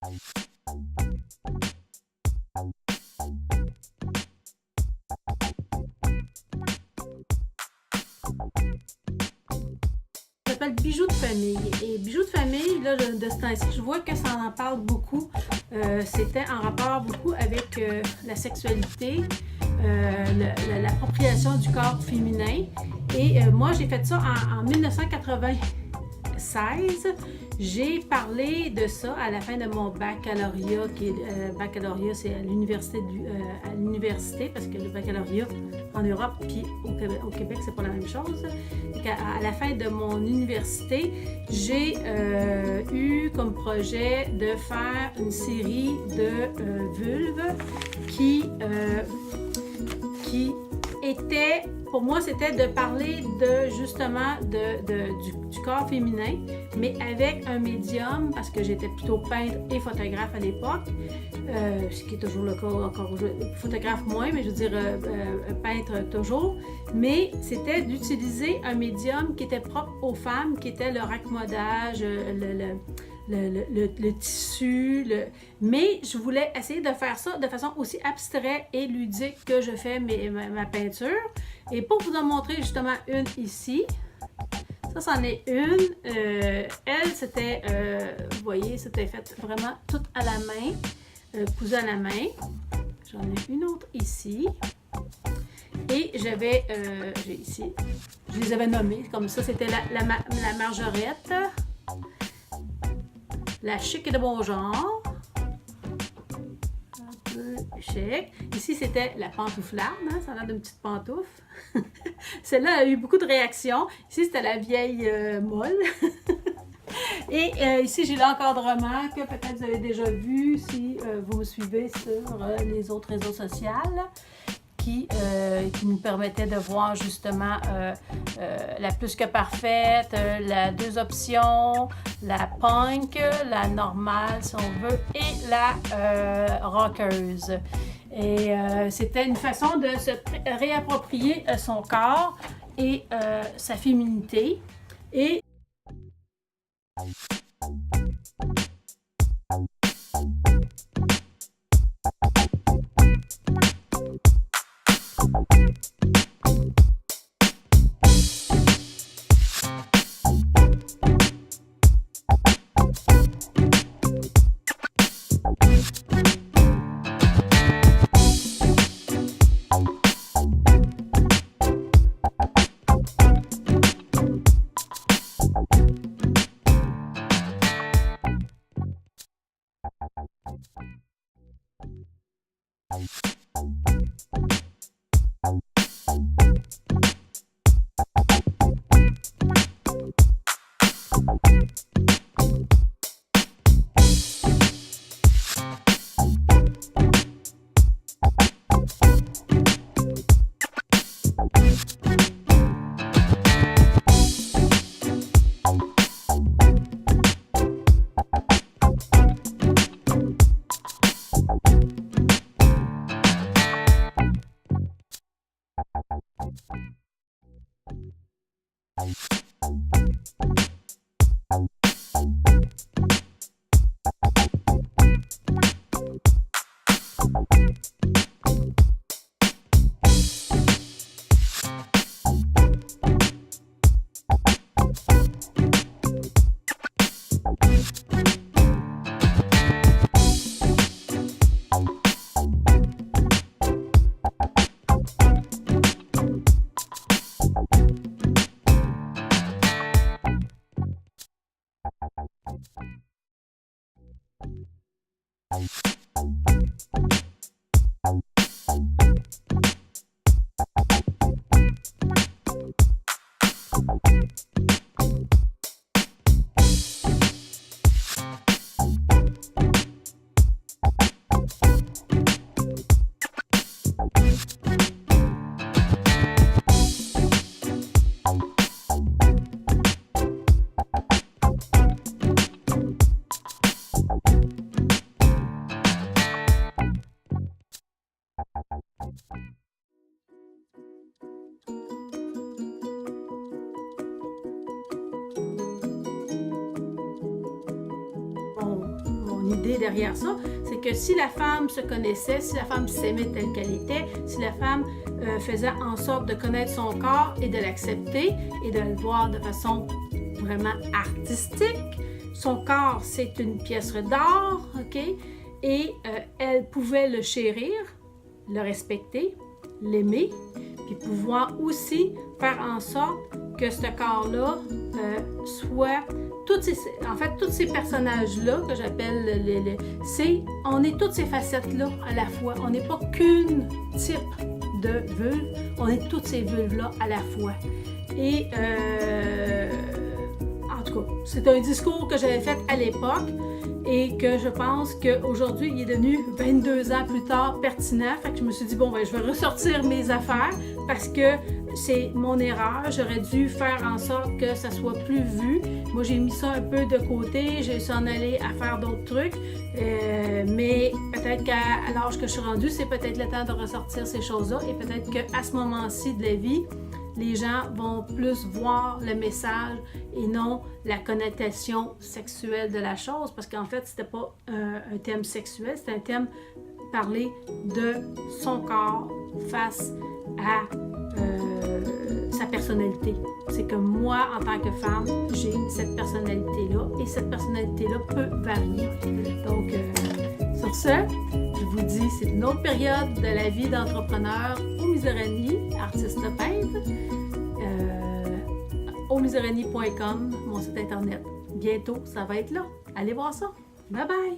Ça s'appelle Bijoux de famille. Et Bijoux de famille, là, de ce temps-ci, je vois que ça en parle beaucoup. C'était en rapport beaucoup avec la sexualité, l'appropriation du corps féminin. Et moi, j'ai fait ça en 1996. J'ai parlé de ça à la fin de mon baccalauréat, qui est baccalauréat, c'est à l'université, parce que le baccalauréat en Europe puis au Québec, c'est pas la même chose. À la fin de mon université, j'ai eu comme projet de faire une série de vulves qui était, pour moi, c'était de parler justement du corps féminin, mais avec un médium, parce que j'étais plutôt peintre et photographe à l'époque, ce qui est toujours le cas encore aujourd'hui, photographe moins, mais je veux dire peintre toujours, mais c'était d'utiliser un médium qui était propre aux femmes, qui était le raccommodage, le tissu, mais je voulais essayer de faire ça de façon aussi abstraite et ludique que je fais ma peinture. Et pour vous en montrer justement une ici, ça c'en est une. Elle, c'était, vous voyez, c'était fait vraiment tout à la main, cousu à la main. J'en ai une autre ici. Et j'avais, j'ai ici, je les avais nommées comme ça, c'était la Margerette, la Chic et de bon genre, un peu chic. Ici, c'était la pantouflarde, hein? Ça a l'air d'une petite pantoufle. Celle-là a eu beaucoup de réactions. Ici, c'était la vieille molle. Et ici, j'ai l'encadrement que peut-être vous avez déjà vu si vous me suivez sur les autres réseaux sociaux. Qui nous permettait de voir justement la plus que parfaite, la 2 options, la punk, la normale si on veut, et la rockeuse. Et c'était une façon de se réapproprier son corps et sa féminité. Et idée derrière ça, c'est que si la femme se connaissait, si la femme s'aimait telle qu'elle était, si la femme faisait en sorte de connaître son corps et de l'accepter et de le voir de façon vraiment artistique, son corps, c'est une pièce d'art, OK? Et elle pouvait le chérir, le respecter, l'aimer, puis pouvoir aussi faire en sorte que ce corps-là soit... tous ces personnages-là que j'appelle... on est toutes ces facettes-là à la fois. On n'est pas qu'une type de vulve, on est toutes ces vulves-là à la fois. Et en tout cas, c'est un discours que j'avais fait à l'époque et que je pense qu'aujourd'hui, il est devenu 22 ans plus tard pertinent. Fait que je me suis dit, bon, ben, je vais ressortir mes affaires parce que c'est mon erreur. J'aurais dû faire en sorte que ça soit plus vu. Moi, j'ai mis ça un peu de côté. J'ai s'en aller à faire d'autres trucs. Mais peut-être qu'à l'âge que je suis rendue, c'est peut-être le temps de ressortir ces choses-là. Et peut-être qu'à ce moment-ci de la vie, les gens vont plus voir le message et non la connotation sexuelle de la chose, parce qu'en fait, c'était pas un thème sexuel, c'était un thème parler de son corps face à sa personnalité. C'est que moi, en tant que femme, j'ai cette personnalité-là et cette personnalité-là peut varier. Donc, sur ce, je vous dis, c'est une autre période de la vie d'entrepreneur au Miserani, artiste peintre, au miserani.com, mon site internet. Bientôt, ça va être là. Allez voir ça. Bye bye!